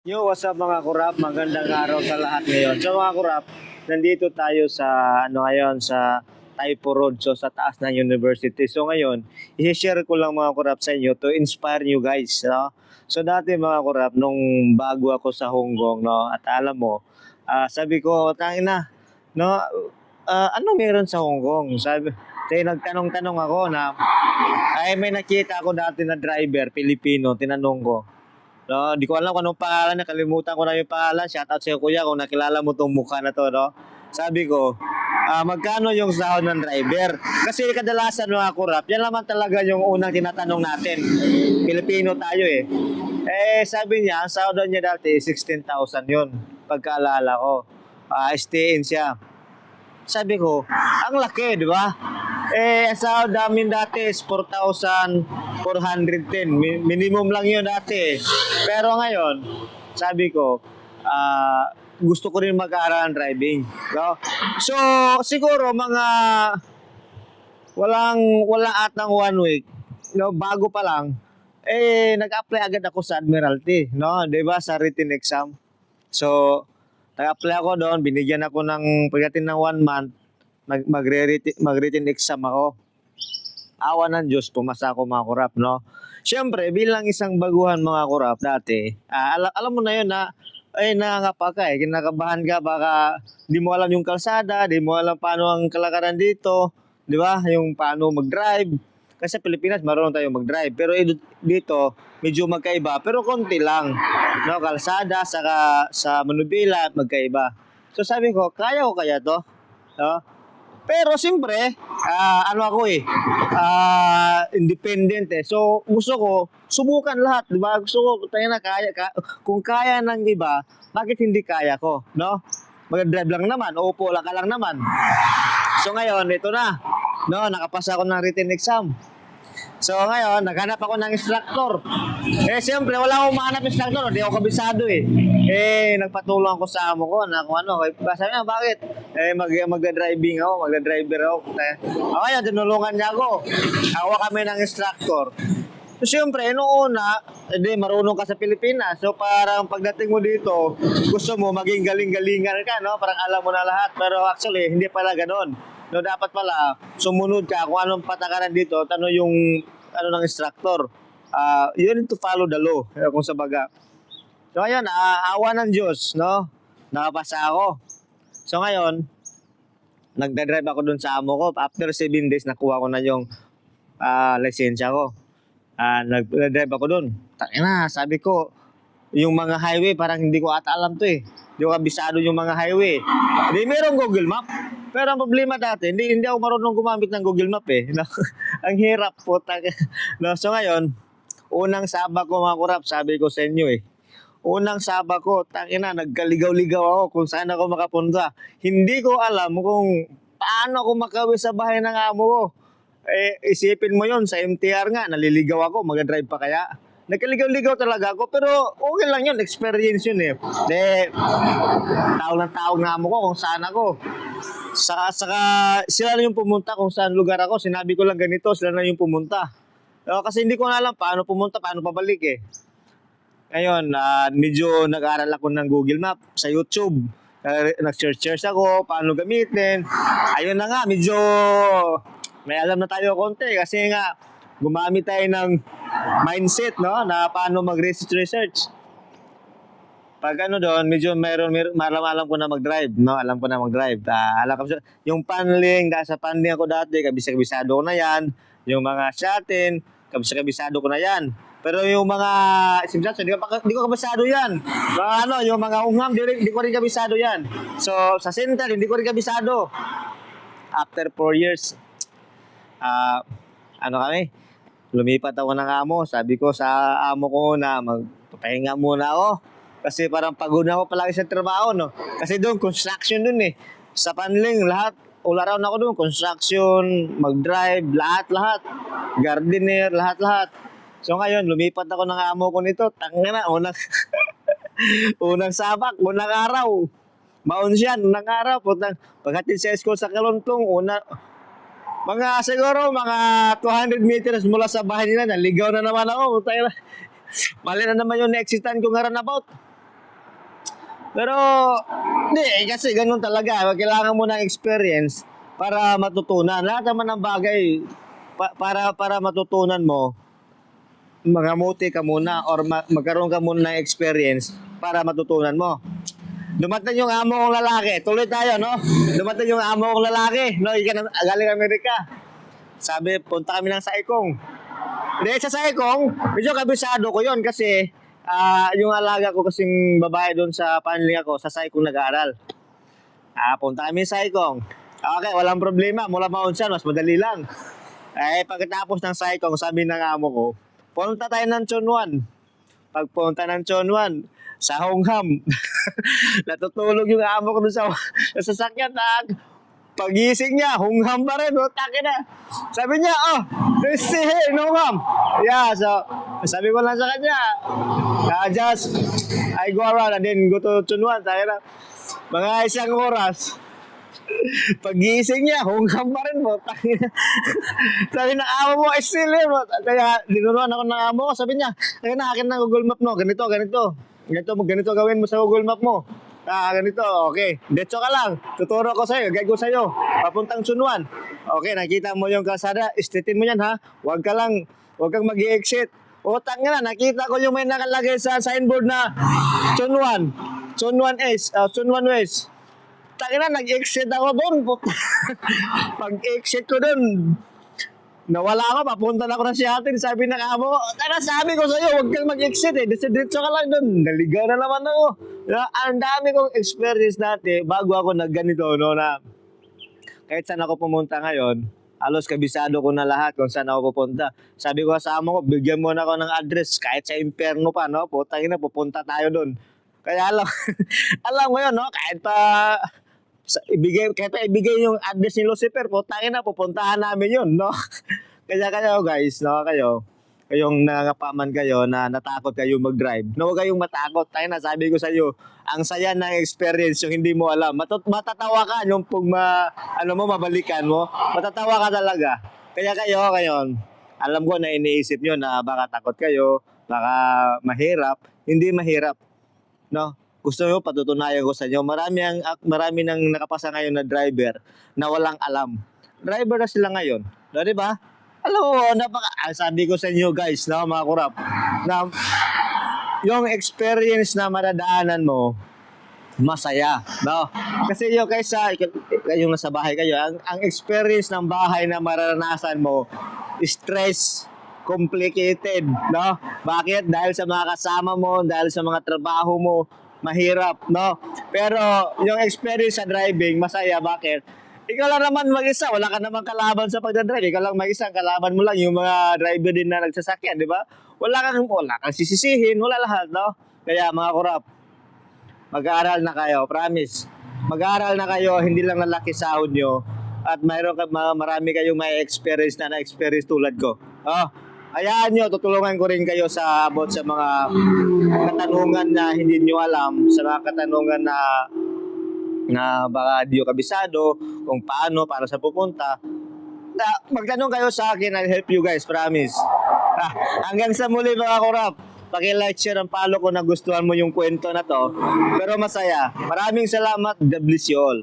Yo, what's up mga kurap? Magandang araw sa lahat ngayon. So mga kurap, nandito tayo sa ngayon sa Taipo Road, so sa taas ng university. So ngayon, i-share ko lang mga kurap sa inyo to inspire you guys, no? So dati mga kurap, nung bago ako sa Hong Kong, no, at alam mo, sabi ko, tangin na, no, ano meron sa Hong Kong? Nagtanong-tanong ako na, ay may nakita ako dati na driver, Pilipino, tinanong ko. No, di ko alam kung anong pangalan niya, kalimutan ko na yung pangalan. Shoutout sa iyo kuya kung nakilala mo tong mukha na to, no. Sabi ko, magkano yung sahod ng driver? Kasi kadalasan mga kurap, yan naman talaga yung unang tinatanong natin. Pilipino tayo eh. Sabi niya, ang sahod niya dati 16,000 yun. Pagkaalala ko. STN siya. Sabi ko, ang laki, di ba? Ang sahod namin dati is 4,410. Minimum lang yun dati. Pero ngayon, sabi ko, gusto ko rin mag-aaral ng driving. No? So, siguro mga wala atang 1 week, no, bago pa lang, nag-apply agad ako sa Admiralty, no? 'Di ba, sa written exam. So, nag-apply ako doon, binigyan ako ng pagdating ng 1 month, mag-written exam ako. Awa ng Diyos, pumasa ako mga kurap, no? Siyempre, bilang isang baguhan mga kurap dati, alam mo na yun na, nakakapa ka kinakabahan ka, baka di mo alam yung kalsada, di mo alam paano ang kalakaran dito, di ba? Yung paano mag-drive. Kasi sa Pilipinas, marunong tayo mag-drive. Pero dito, medyo magkaiba, pero konti lang. No, kalsada, saka sa Manubila, magkaiba. So sabi ko, kaya ko kaya to? No? Pero siyempre, ano ako independent eh. So gusto ko subukan lahat, 'di ba? Gusto ko tayo na kung kaya ng iba, bakit hindi kaya ko, no? Mag-drive lang naman, upo lang ka lang naman. So ngayon, ito na. No, nakapasa ako ng written exam. So ngayon, naghanap ako ng instructor. Siyempre, wala akong mahanap instructor, hindi ako kabisado eh. Nagpatulong ako sa amo ko na kung ano. Sabi niya, bakit? Magda-driving ako, magda-driver ako. Ngayon, tinulungan niya ako. Hawa kami ng instructor. So siyempre, noong una, marunong ka sa Pilipinas. So parang pagdating mo dito, gusto mo maging galing-galingan ka, no? Parang alam mo na lahat. Pero actually, hindi pala ganon. No, dapat pala sumunod ka kung anong patakaran dito, ano yung ng instructor. You need to follow the law, kung sa baga. So ngayon, awa ng Diyos, no? Nakapasa ako. So ngayon, nagda-drive ako dun sa amo ko. After 7 days, nakuha ko na yung lisensya ko. Nag-drive ako dun. Tangina, sabi ko, yung mga highway, parang hindi ko ata alam to eh. Hindi ko kabisado yung mga highway. Hindi, merong Google Map. Pero ang problema dati, hindi ako marunong gumamit ng Google Map eh. No? Ang hirap po. No? So ngayon, unang sabak ko mga kurap, sabi ko sa inyo eh. Unang sabak ko, tangina, nagkaligaw-ligaw ako kung saan ako makapunta. Hindi ko alam kung paano ako makauwi sa bahay ng amo ko. Isipin mo yon sa MTR nga, naliligaw ako, mag-drive pa kaya? Nagkaligaw-ligaw talaga ako, pero okay lang yun, experience yun eh. Tawag ng amo ko kung saan ako. Saka sila na yung pumunta kung saan lugar ako. Sinabi ko lang ganito, sila na yung pumunta. Kasi hindi ko na alam paano pumunta, paano pabalik eh. Ngayon, medyo nag-aral ako ng Google Map sa YouTube. Nag-search ako, paano gamitin. Ayun na nga, medyo may alam na tayo konti kasi nga gumamit tayo ng mindset, no, na paano mag-research. Pag ano doon, medyo alam ko na mag-drive, no? Alam ko na mag-drive. Alam ko yung panling, sa panling ako dati, kabisado ko na 'yan. Yung mga shatin, kabisado ko na 'yan. Pero yung mga simsat, hindi ko kabisado 'yan. Mga yung mga ungham, hindi ko rin kabisado 'yan. So, sa Central, hindi ko rin kabisado. After 4 years, kami, lumipat ako ng amo. Sabi ko sa amo ko na magpapahinga muna ako. Kasi parang pagod na ako palagi sa trabaho, no? Kasi doon, construction doon eh. Sa Panling, lahat, all around ako doon. Construction, mag-drive, lahat. Gardener, lahat. So ngayon, lumipat ako ng amo ko nito. Tangina, unang sabak, unang araw. Maon siya, unang araw. Paghatid sa school sa Kalontong, siguro, mga 200 meters mula sa bahay nila, naligaw na naman ako. Mali na naman yung na-exitan ko nga runabout. Pero, hindi, kasi ganun talaga. Kailangan mo ng experience para matutunan. Lahat naman ng bagay, para matutunan mo, mangamuti ka muna or magkaroon ka muna ng experience para matutunan mo. Dumating yung amo kong lalaki. Tuloy tayo, no? Dumating yung amo kong lalaki. No, galing Amerika. Sabi, punta kami ng Saikong. Hindi, sa Saikong, medyo kabisado ko yon kasi yung alaga ko kasing babae doon sa pamilya ko, sa Saikong nag-aaral. Punta kami sa Saikong. Okay, walang problema. Mula Maunsan, mas madali lang. Pagkatapos ng Saikong, sabi ng amo ko, punta tayo ng Chonwan. Pagpunta ng Chonwan, sa Hongham. Natutulog yung amo ko doon sa sasakyan. Pagising niya, Hongham pa rin. Takin na. Sabi niya, let's see here in Hongham. Yeah, so, sabi ko lang sa kanya, just, I go around and then go to Chunwan. Takin na. Mga isang oras. Pagising niya, Hongham pa rin mo. Sabi na, amo mo, I still here. Kaya, dinuruan ako ng amo ko. Sabi niya, kaya na, akin na Google Map no. Ganito. Ganito gawin mo sa Google Map mo. Ganito, okay. Detso ka lang. Tuturo ko sa'yo, guide ko sa'yo. Papuntang Chunwan. Okay, nakita mo yung kalsada. Istitin mo yan, ha? Huwag kang mag-i-exit. Tang na, nakita ko yung may nakalagay sa signboard na Chunwan. Chunwan West. Tangina, nag-exit ako doon. Pag-exit ko doon, nawala ako, papunta na ako ng Seattle. Sabi ng amo, sabi ko sa'yo, huwag kang mag-exit eh. Diretso ka lang doon. Naligaw na naman ako. Ang dami kong experience dati bago ako nagganito, no, na kahit saan ako pumunta ngayon, halos kabisado ko na lahat kung saan ako pupunta. Sabi ko sa amo ko, bigyan mo na ako ng address kahit sa impyerno pa, no? Putangina, pupunta tayo doon. Kaya alam mo yun, no? Kahit pa ibigay yung address ni Lucifer, putangin na, pupuntahan namin yun, no? Kaya kayo guys, no, kayong nangangapaman kayo na natakot kayo mag-drive. No, huwag kayong matakot. Tayo na, sabi ko sa iyo, ang saya ng experience yung hindi mo alam. Matatawa ka yung pag mabalikan mo. Matatawa ka talaga. Kaya kayo, alam ko na iniisip nyo na baka takot kayo, baka mahirap. Hindi mahirap. No? Gusto nyo, patutunayan ko sa inyo. Marami nang nakapasa ngayon na driver na walang alam. Driver na sila ngayon. No, di ba? Alam mo, sabi ko sa inyo guys, no, mga kurap, na yung experience na madadaanan mo, masaya. No? Kasi kayong nasa bahay kayo, ang experience ng bahay na mararanasan mo, stress, complicated. No? Bakit? Dahil sa mga kasama mo, dahil sa mga trabaho mo, mahirap, no? Pero yung experience sa driving, masaya. Bakit? Ikaw lang naman mag-isa, wala ka naman kalaban sa pagdadrive. Ikaw lang mag-isa, kalaban mo lang yung mga driver din na nagsasakyan, di ba? Wala kang sisisihin, wala lahat, no? Kaya mga kurap, mag-aaral na kayo, promise. Mag-aaral na kayo, hindi lang lalaki sahod nyo. At marami kayong may experience na experience tulad ko. Hayaan nyo, tutulungan ko rin kayo about sa mga katanungan na hindi nyo alam, sa mga katanungan na baka di nyo kabisado, kung paano, para sa pupunta. Magtanong kayo sa akin, I'll help you guys, promise. Hanggang sa muli mga kurap, paki-like, share, ang follow ko na gustuhan mo yung kwento na to. Pero masaya. Maraming salamat. God bless you all.